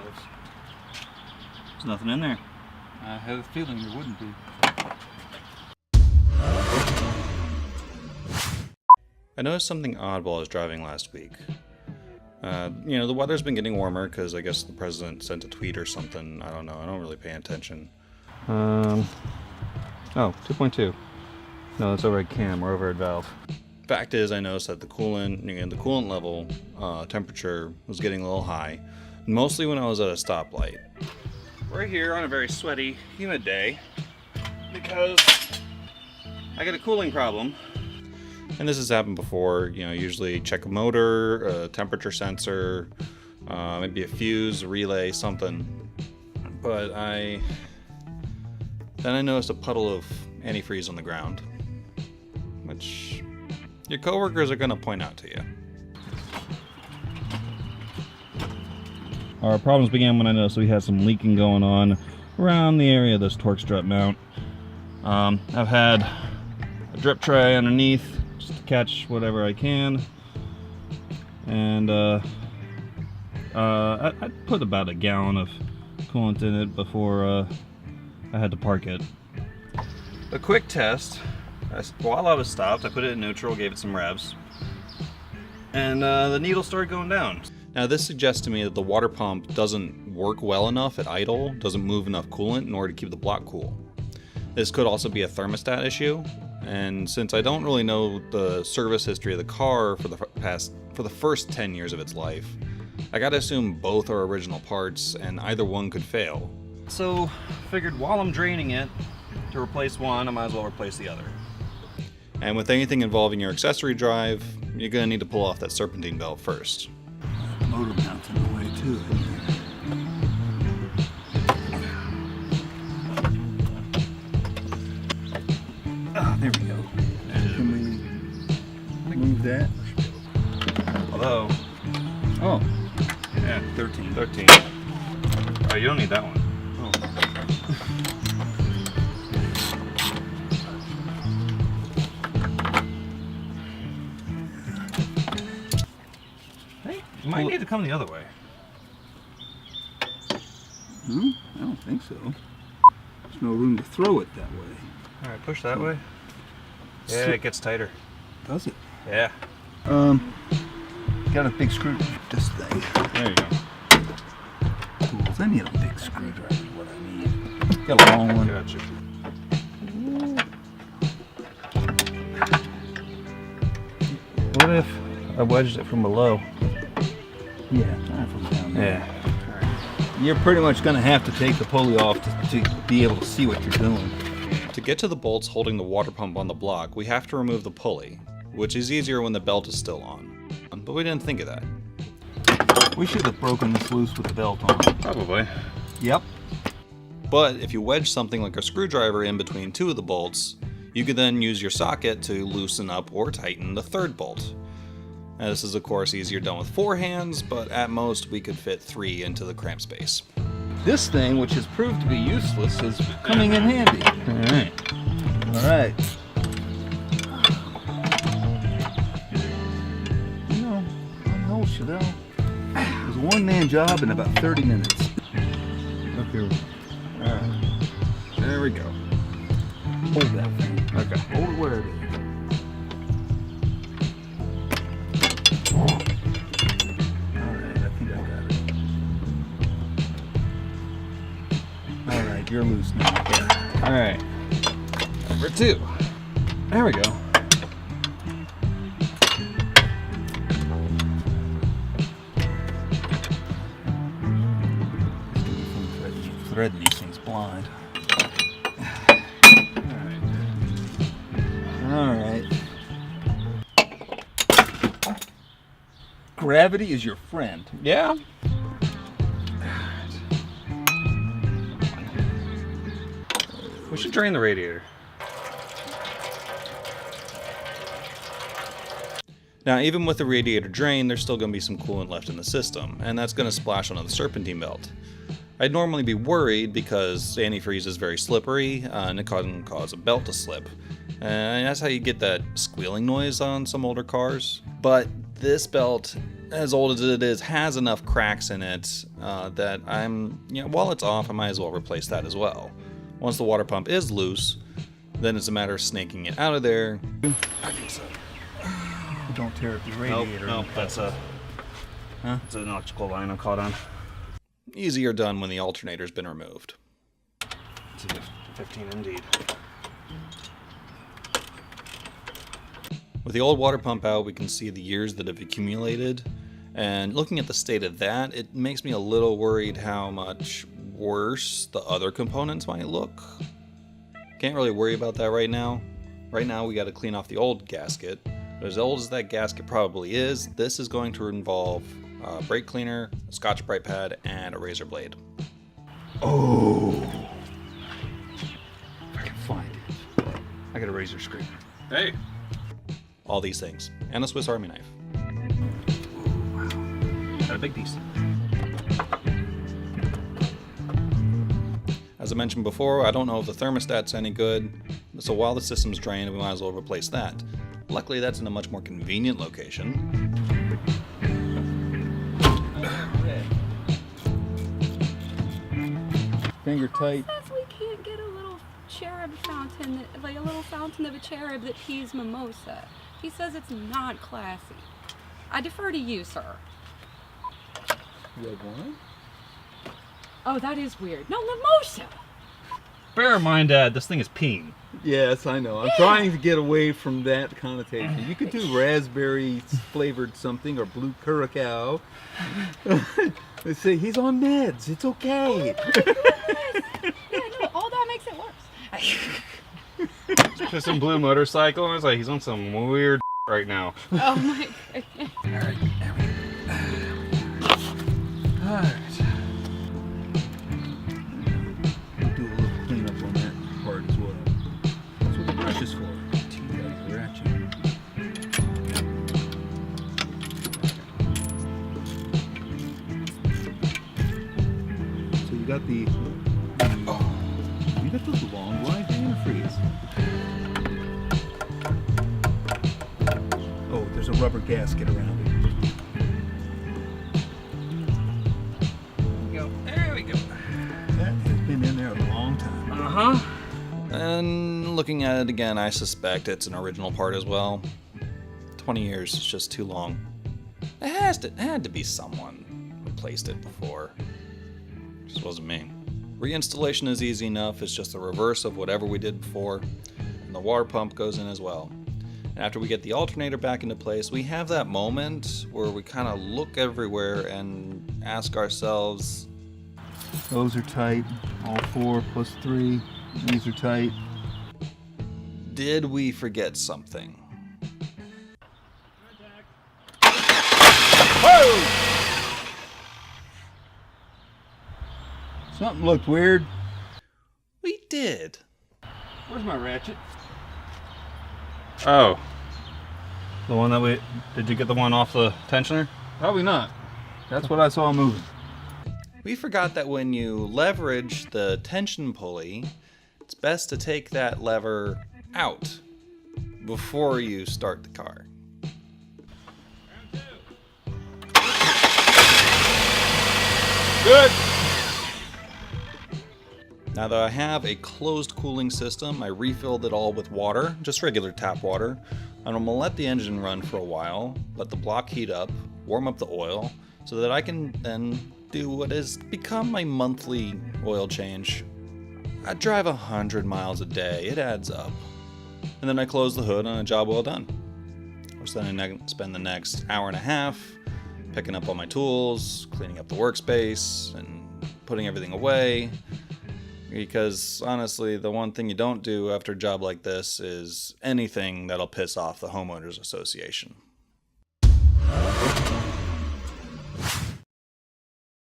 was. There's nothing in there. I had a feeling there wouldn't be. I noticed something odd while I was driving last week. The weather's been getting warmer because I guess the president sent a tweet or something. I don't know. I don't really pay attention. 2.2. No, that's over at cam or over at valve. Fact is, I noticed that the coolant level temperature was getting a little high, mostly when I was at a stoplight. We're here on a very sweaty, humid day because I got a cooling problem. And this has happened before. Usually check a motor, a temperature sensor, maybe a fuse, a relay, something. But then I noticed a puddle of antifreeze on the ground, which your coworkers are going to point out to you. Our problems began when I noticed we had some leaking going on around the area of this torque strut mount. I've had a drip tray underneath just to catch whatever I can, and I put about a gallon of coolant in it before I had to park it. A quick test. While I was stopped, I put it in neutral, gave it some revs, and the needle started going down. Now this suggests to me that the water pump doesn't work well enough at idle, doesn't move enough coolant in order to keep the block cool. This could also be a thermostat issue, and since I don't really know the service history of the car for the first 10 years of its life, I gotta assume both are original parts and either one could fail. So figured while I'm draining it to replace one, I might as well replace the other. And with anything involving your accessory drive, you're gonna need to pull off that serpentine belt first. Motor mount's in the way too. Oh, there we go. Can we move that? Although, Oh, yeah, 13. 13. Oh, you don't need that one. Oh. Hey, you might need to come the other way. I don't think so. There's no room to throw it that way. All right, push that way. Yeah, it gets tighter. Does it? Yeah. Got a big screw. This thing. There you go. Tools. I need a big screwdriver. Is what I need. Got a long one. Gotcha. What if I wedged it from below? Yeah, from down there. Yeah. You're pretty much going to have to take the pulley off to be able to see what you're doing. To get to the bolts holding the water pump on the block, we have to remove the pulley, which is easier when the belt is still on. But we didn't think of that. We should have broken this loose with the belt on. Probably. Yep. But if you wedge something like a screwdriver in between two of the bolts, you could then use your socket to loosen up or tighten the third bolt. Now, this is of course easier done with 4 hands, but at most we could fit 3 into the cramp space. This thing, which has proved to be useless, is coming in handy. Alright. Alright. I know, Chevelle. It was a one-man job in about 30 minutes. Okay. Alright. There we go. Hold that thing. Okay. Hold it where it is. Alright, I think I got it. Alright, you're loose now. Yeah. Alright. Number 2. There we go. Threading these things blind. Alright. Gravity is your friend. Yeah. We should drain the radiator. Now, even with the radiator drain, there's still going to be some coolant left in the system, and that's going to splash onto the serpentine belt. I'd normally be worried because antifreeze is very slippery, and it can cause a belt to slip. And that's how you get that squealing noise on some older cars. But this belt as old as it is, has enough cracks in it that while it's off, I might as well replace that as well. Once the water pump is loose, then it's a matter of snaking it out of there. I think so. Don't tear up the radiator. Nope, that's it's an electrical line I'm caught on. Easier done when the alternator's been removed. It's a 15 indeed. With the old water pump out, we can see the years that have accumulated, and looking at the state of that, it makes me a little worried how much worse the other components might look. Can't really worry about that right now. Right now we got to clean off the old gasket, but as old as that gasket probably is, this is going to involve a brake cleaner, a Scotch-Brite pad, and a razor blade. Oh! If I can find it. I got a razor scraper. Hey! All these things, and a Swiss Army knife. Oh, wow. Got a big piece. As I mentioned before, I don't know if the thermostat's any good, so while the system's drained, we might as well replace that. Luckily, that's in a much more convenient location. Finger tight. It says we can't get a little cherub fountain, like a little fountain of a cherub that pees mimosa. He says it's not classy. I defer to you, sir. You have one? Oh, that is weird. No, mimosa! Bear in mind, Dad, this thing is peeing. Yes, I know. I'm trying to get away from that connotation. You could do raspberry flavored something or blue curacao. They say he's on meds. It's okay. Yeah, no, all that makes it worse. Just some blue motorcycle, and I was like, he's on some weird right now. Oh my goodness. All right, there we go. All right. We'll do a little cleanup on that part as well. That's what the brush is for. Tease out the ratchet. So you got the you got the long line antifreeze. Oh, there's a rubber gasket around it. There we go. That has been in there a long time. Uh-huh. And looking at it again, I suspect it's an original part as well. 20 years is just too long. It had to be someone who replaced it before. Just wasn't me. Reinstallation is easy enough. It's just the reverse of whatever we did before. And the water pump goes in as well. And after we get the alternator back into place, we have that moment where we kind of look everywhere and ask ourselves, Those are tight. All 4 plus 3. These are tight. did we forget something? Something looked weird. We did. Where's my ratchet? Oh. The one that we... Did you get the one off the tensioner? Probably not. That's what I saw moving. We forgot that when you leverage the tension pulley, it's best to take that lever out before you start the car. Good. Now that I have a closed cooling system, I refilled it all with water, just regular tap water. And I'm gonna let the engine run for a while, let the block heat up, warm up the oil, so that I can then do what has become my monthly oil change. I drive 100 miles a day, it adds up. And then I close the hood and a job well done. Which then I spend the next hour and a half picking up all my tools, cleaning up the workspace, and putting everything away. Because honestly, the one thing you don't do after a job like this is anything that'll piss off the homeowners association.